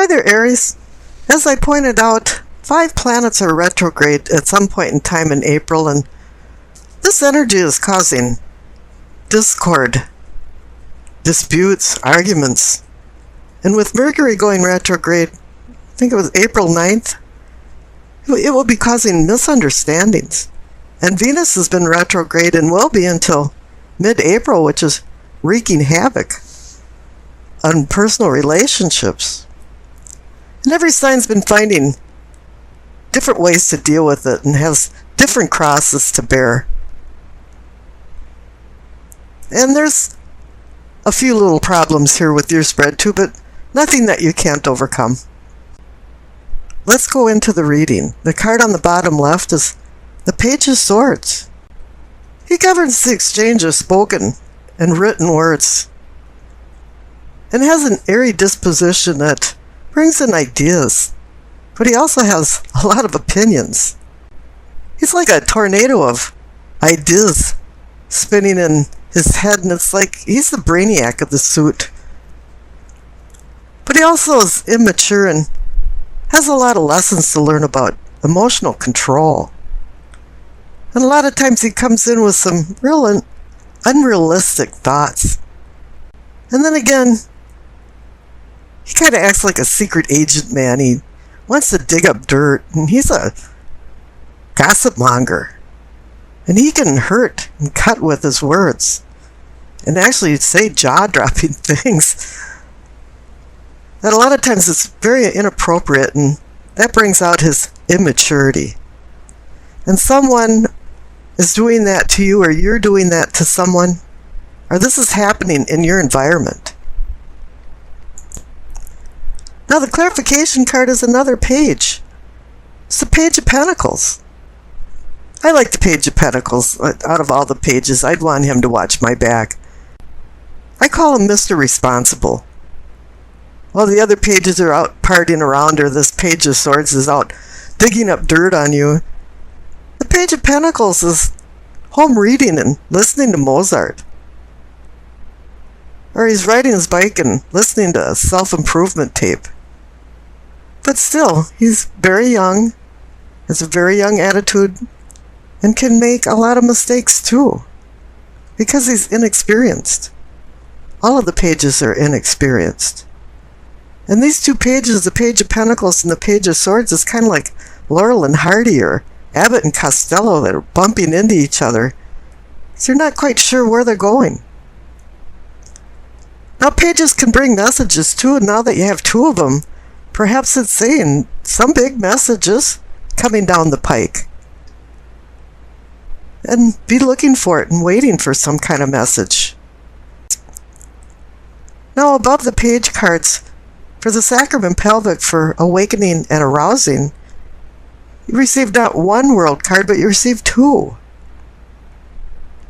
Hi there, Aries. As I pointed out, 5 planets are retrograde at some point in time in April, and this energy is causing discord, disputes, arguments. And with Mercury going retrograde, I think it was April 9th, it will be causing misunderstandings. And Venus has been retrograde and will be until mid-April, which is wreaking havoc on personal relationships. And every sign's been finding different ways to deal with it and has different crosses to bear. And there's a few little problems here with your spread too, but nothing that you can't overcome. Let's go into the reading. The card on the bottom left is the Page of Swords. He governs the exchange of spoken and written words, and has an airy disposition that brings in ideas, but he also has a lot of opinions. He's like a tornado of ideas spinning in his head, and it's like he's the brainiac of the suit. But he also is immature and has a lot of lessons to learn about emotional control. And a lot of times he comes in with some real unrealistic thoughts. And then again, he kind of acts like a secret agent man. He wants to dig up dirt, and he's a gossip monger. And he can hurt and cut with his words, and actually say jaw-dropping things that a lot of times it's very inappropriate, and that brings out his immaturity. And someone is doing that to you, or you're doing that to someone, or this is happening in your environment. Now the clarification card is another page. It's the Page of Pentacles. I like the Page of Pentacles. Out of all the pages, I'd want him to watch my back. I call him Mr. Responsible. While the other pages are out partying around, or this Page of Swords is out digging up dirt on you, the Page of Pentacles is home reading and listening to Mozart. Or he's riding his bike and listening to a self-improvement tape. But still, he's very young, has a very young attitude, and can make a lot of mistakes too, because he's inexperienced. All of the pages are inexperienced. And these 2 pages, the Page of Pentacles and the Page of Swords, is kind of like Laurel and Hardy or Abbott and Costello that are bumping into each other. So you're not quite sure where they're going. Now pages can bring messages too, and now that you have 2 of them, perhaps it's saying some big messages coming down the pike. And be looking for it and waiting for some kind of message. Now above the page cards, for the sacrament pelvic for awakening and arousing, you received not 1 world card, but you received 2.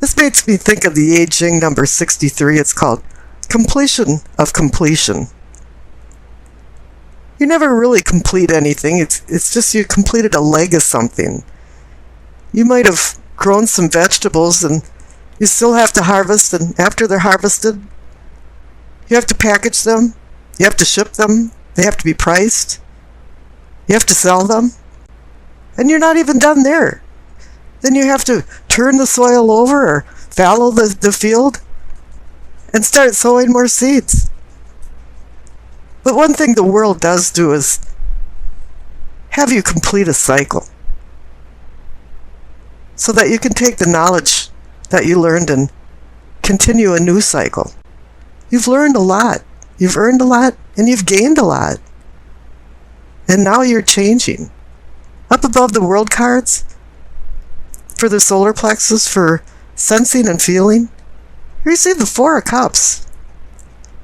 This makes me think of the I Ching number 63. It's called Completion of Completion. You never really complete anything. It's just you completed a leg of something. You might have grown some vegetables and you still have to harvest, and after they're harvested, you have to package them, you have to ship them, they have to be priced, you have to sell them, and you're not even done there. Then you have to turn the soil over or fallow the field and start sowing more seeds. But one thing the world does do is have you complete a cycle, so that you can take the knowledge that you learned and continue a new cycle. You've learned a lot, you've earned a lot, and you've gained a lot. And now you're changing. Up above the world cards, for the solar plexus, for sensing and feeling, you receive the 4 of Cups.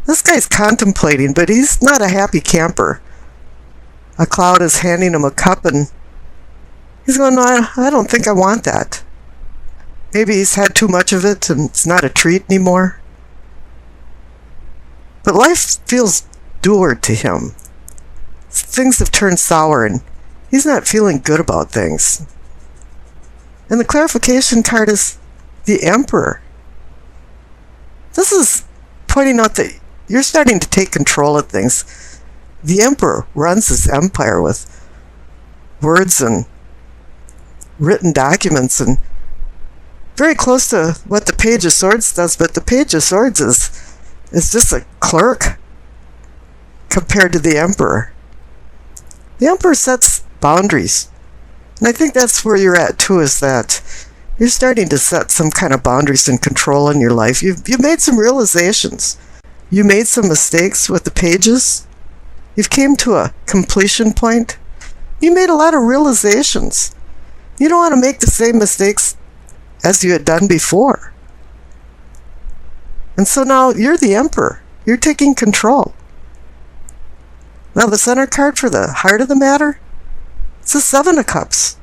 This guy's contemplating, but he's not a happy camper. A cloud is handing him a cup, and he's going, no, I don't think I want that. Maybe he's had too much of it, and it's not a treat anymore. But life feels dour to him. Things have turned sour, and he's not feeling good about things. And the clarification card is the Emperor. This is pointing out that you're starting to take control of things. The Emperor runs his empire with words and written documents, and very close to what the Page of Swords does, but the Page of Swords is just a clerk compared to the Emperor. The Emperor sets boundaries, and I think that's where you're at too, is that you're starting to set some kind of boundaries and control in your life. You've made some realizations. You made some mistakes with the pages. You've came to a completion point. You made a lot of realizations. You don't want to make the same mistakes as you had done before. And so now you're the Emperor. You're taking control. Now the center card for the heart of the matter, it's the Seven of Cups.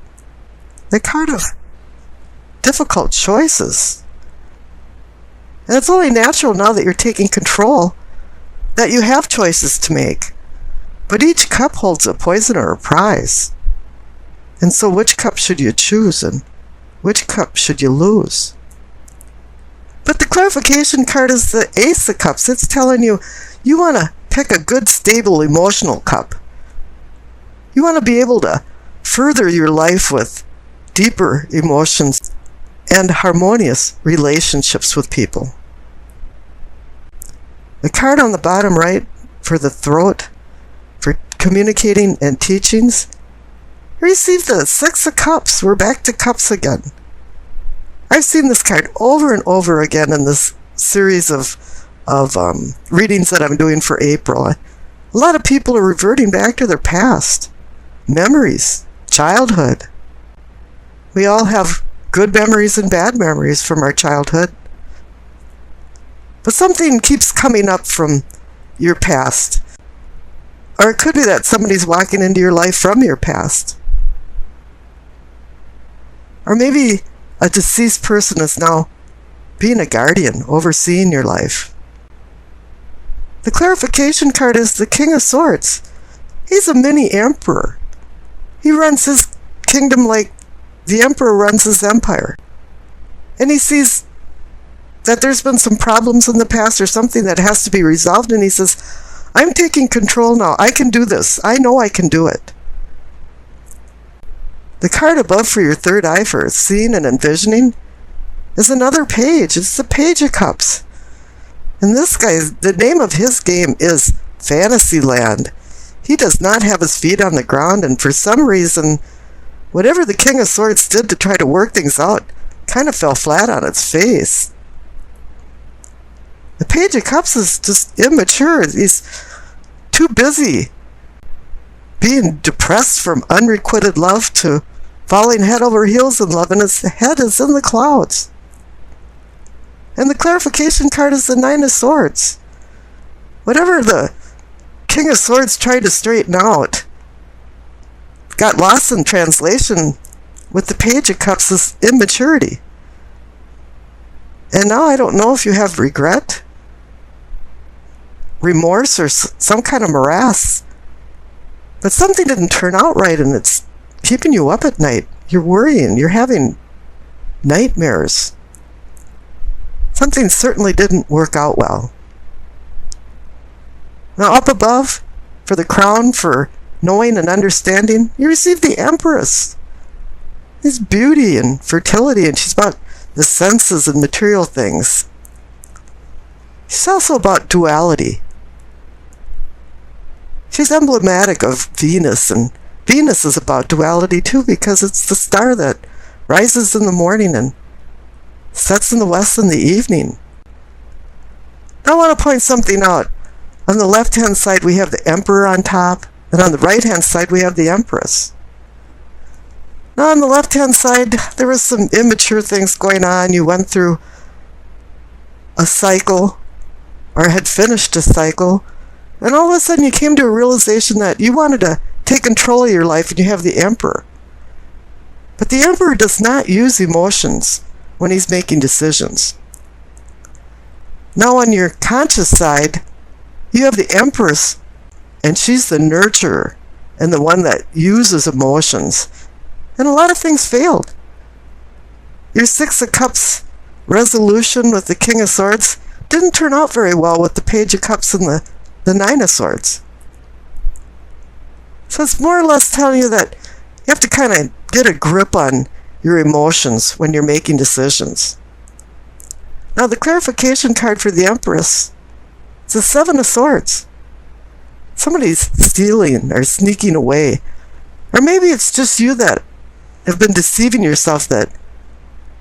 The card of difficult choices. And it's only natural now that you're taking control that you have choices to make. But each cup holds a poison or a prize. And so which cup should you choose, and which cup should you lose? But the clarification card is the Ace of Cups. It's telling you, you want to pick a good, stable, emotional cup. You want to be able to further your life with deeper emotions and harmonious relationships with people. The card on the bottom right for the throat, for communicating and teachings, receive the Six of Cups. We're back to cups again. I've seen this card over and over again in this series of readings that I'm doing for April. A lot of people are reverting back to their past, memories, childhood. We all have good memories and bad memories from our childhood. But something keeps coming up from your past. Or it could be that somebody's walking into your life from your past. Or maybe a deceased person is now being a guardian, overseeing your life. The clarification card is the King of Swords. He's a mini emperor. He runs his kingdom like the emperor runs his empire. And he sees that there's been some problems in the past or something that has to be resolved, and he says, I'm taking control now. I can do this. I know I can do it. The card above for your third eye for seeing and envisioning is another page. It's the Page of Cups. And this guy, the name of his game is Fantasyland. He does not have his feet on the ground, and for some reason, whatever the King of Swords did to try to work things out kind of fell flat on its face. The Page of Cups is just immature. He's too busy being depressed from unrequited love to falling head over heels in love, and his head is in the clouds. And the clarification card is the Nine of Swords. Whatever the King of Swords tried to straighten out got lost in translation with the Page of Cups as immaturity. And now I don't know if you have regret, remorse, or some kind of morass, but something didn't turn out right, and it's keeping you up at night. You're worrying. You're having nightmares. Something certainly didn't work out well. Now up above, for the crown, for knowing and understanding, you receive the Empress. It's beauty and fertility, and she's about the senses and material things. She's also about duality. She's emblematic of Venus, and Venus is about duality too, because it's the star that rises in the morning and sets in the west in the evening. Now I want to point something out. On the left-hand side we have the Emperor on top, and on the right-hand side we have the Empress. Now on the left-hand side there was some immature things going on. You went through a cycle, or had finished a cycle, and all of a sudden you came to a realization that you wanted to take control of your life, and you have the Emperor. But the Emperor does not use emotions when he's making decisions. Now on your conscious side, you have the Empress, and she's the nurturer and the one that uses emotions. And a lot of things failed. Your Six of Cups resolution with the King of Swords didn't turn out very well with the Page of Cups and the Nine of Swords. So it's more or less telling you that you have to kind of get a grip on your emotions when you're making decisions. Now the clarification card for the Empress, it's the Seven of Swords. Somebody's stealing or sneaking away. Or maybe it's just you that have been deceiving yourself that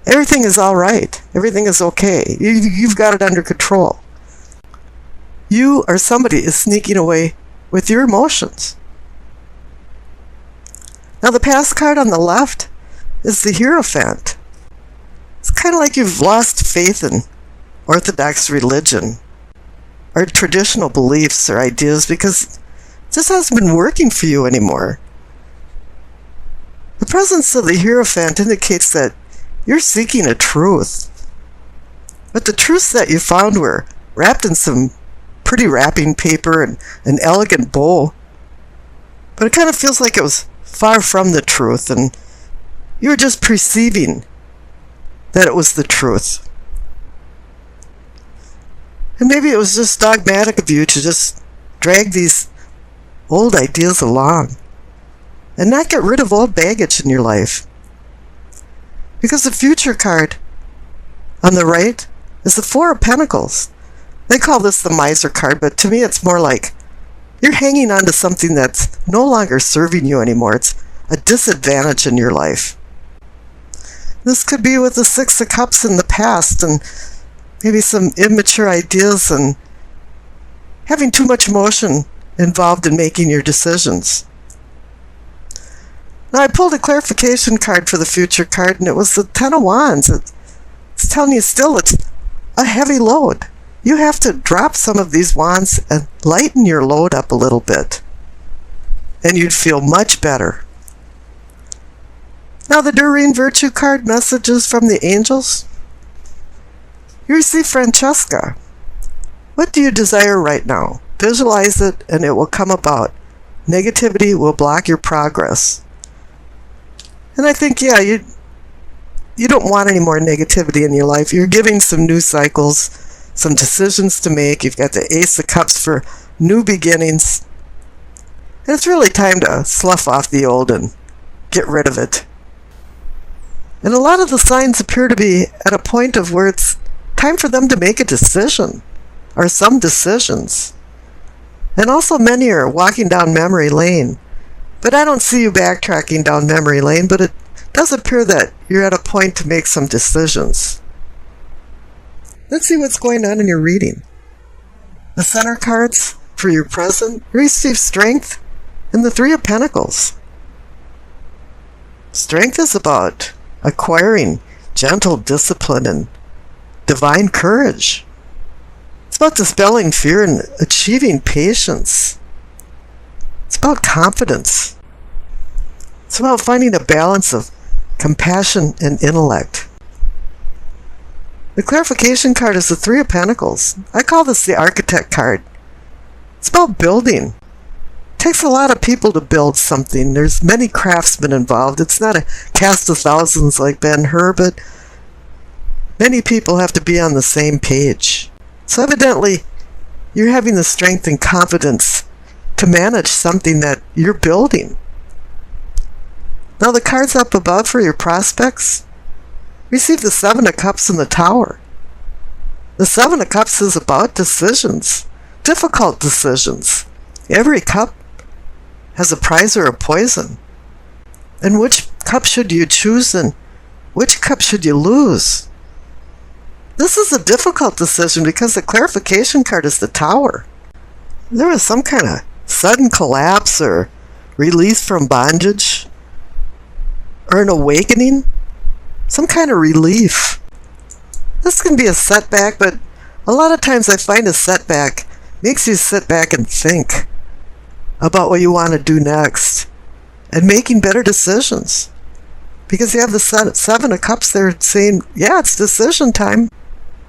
everything is all right. Everything is okay. You've got it under control. You or somebody is sneaking away with your emotions. Now the past card on the left is the Hierophant. It's kind of like you've lost faith in Orthodox religion or traditional beliefs or ideas because this hasn't been working for you anymore. The presence of the Hierophant indicates that you're seeking a truth. But the truths that you found were wrapped in some pretty wrapping paper and an elegant bow. But it kind of feels like it was far from the truth, and you were just perceiving that it was the truth. And maybe it was just dogmatic of you to just drag these old ideas along and not get rid of old baggage in your life. Because the Future card on the right is the Four of Pentacles. They call this the Miser card, but to me it's more like you're hanging on to something that's no longer serving you anymore. It's a disadvantage in your life. This could be with the Six of Cups in the past and maybe some immature ideas and having too much emotion involved in making your decisions. Now I pulled a clarification card for the Future card and it was the Ten of Wands. It's telling you still it's a heavy load. You have to drop some of these wands and lighten your load up a little bit. And you'd feel much better. Now the Doreen Virtue card, messages from the angels. You receive Francesca. What do you desire right now? Visualize it and it will come about. Negativity will block your progress. And I think, yeah, you don't want any more negativity in your life. You're giving some new cycles, some decisions to make. You've got the Ace of Cups for new beginnings. And it's really time to slough off the old and get rid of it. And a lot of the signs appear to be at a point of where it's time for them to make a decision, or some decisions. And also many are walking down memory lane. But I don't see you backtracking down memory lane, but it does appear that you're at a point to make some decisions. Let's see what's going on in your reading. The center cards for your present, you receive Strength and the Three of Pentacles. Strength is about acquiring gentle discipline and divine courage. It's about dispelling fear and achieving patience. It's about confidence. It's about finding a balance of compassion and intellect. The clarification card is the Three of Pentacles. I call this the Architect card. It's about building. It takes a lot of people to build something. There's many craftsmen involved. It's not a cast of thousands like Ben-Hur, but many people have to be on the same page. So evidently, you're having the strength and confidence to manage something that you're building. Now the cards up above for your prospects, receive the Seven of Cups in the Tower. The Seven of Cups is about decisions, difficult decisions. Every cup has a prize or a poison. And which cup should you choose and which cup should you lose? This is a difficult decision because the clarification card is the Tower. There was some kind of sudden collapse or release from bondage or an awakening, some kind of relief. This can be a setback, but a lot of times I find a setback makes you sit back and think about what you want to do next and making better decisions. Because you have the Seven of Cups there saying, yeah, it's decision time.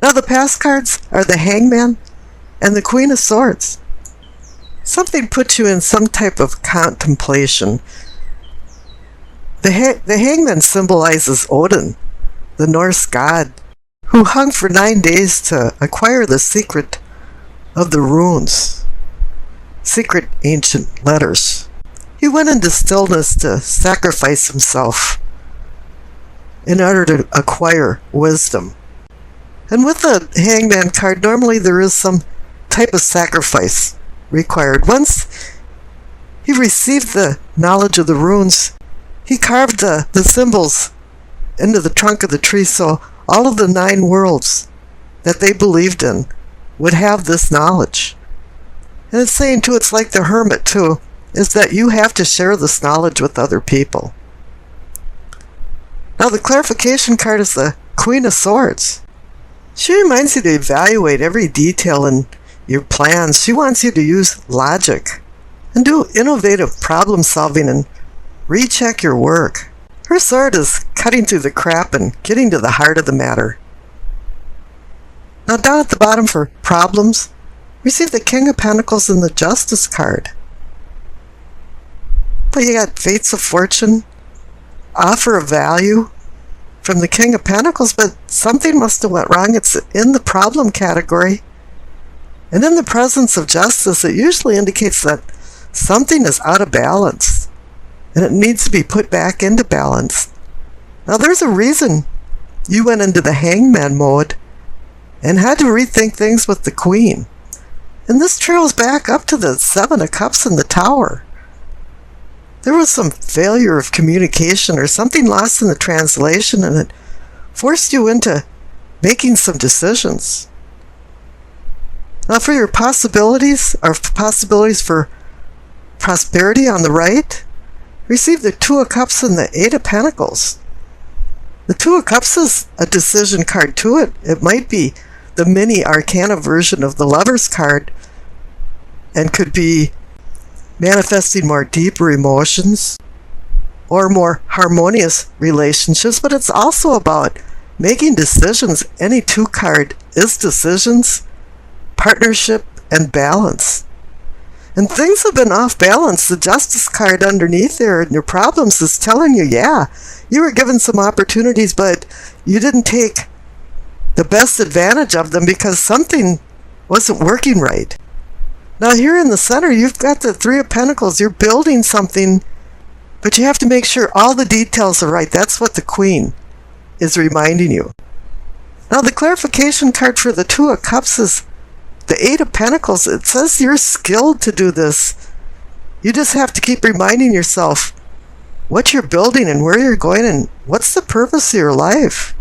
Now the past cards are the Hangman and the Queen of Swords. Something puts you in some type of contemplation. The Hangman symbolizes Odin, the Norse god, who hung for 9 days to acquire the secret of the runes, secret ancient letters. He went into stillness to sacrifice himself in order to acquire wisdom. And with the Hangman card, normally there is some type of sacrifice required. Once he received the knowledge of the runes, he carved the symbols into the trunk of the tree, so all of the 9 worlds that they believed in would have this knowledge. And it's saying too, it's like the hermit too, is that you have to share this knowledge with other people. Now the clarification card is the Queen of Swords. She reminds you to evaluate every detail in your plans. She wants you to use logic and do innovative problem solving and recheck your work. Her sword is cutting through the crap and getting to the heart of the matter. Now down at the bottom for problems, receive the King of Pentacles and the Justice card. But you got Fates of Fortune, offer of value from the King of Pentacles, but something must have went wrong. It's in the problem category. And in the presence of justice, it usually indicates that something is out of balance and it needs to be put back into balance. Now there's a reason you went into the Hangman mode and had to rethink things with the Queen. And this trails back up to the 7 of Cups in the Tower. There was some failure of communication or something lost in the translation, and it forced you into making some decisions. Now for your possibilities, or possibilities for prosperity on the right, receive the 2 of Cups and the 8 of Pentacles. The 2 of Cups is a decision card to it. It might be the mini arcana version of the Lover's card and could be manifesting more deeper emotions or more harmonious relationships, but it's also about making decisions. Any 2 card is decisions, partnership, and balance. And things have been off balance. The Justice card underneath there in your problems is telling you, yeah, you were given some opportunities, but you didn't take the best advantage of them because something wasn't working right. Now here in the center, you've got the 3 of Pentacles. You're building something, but you have to make sure all the details are right. That's what the Queen is reminding you. Now the clarification card for the 2 of Cups is the 8 of Pentacles. It says you're skilled to do this. You just have to keep reminding yourself what you're building and where you're going and what's the purpose of your life.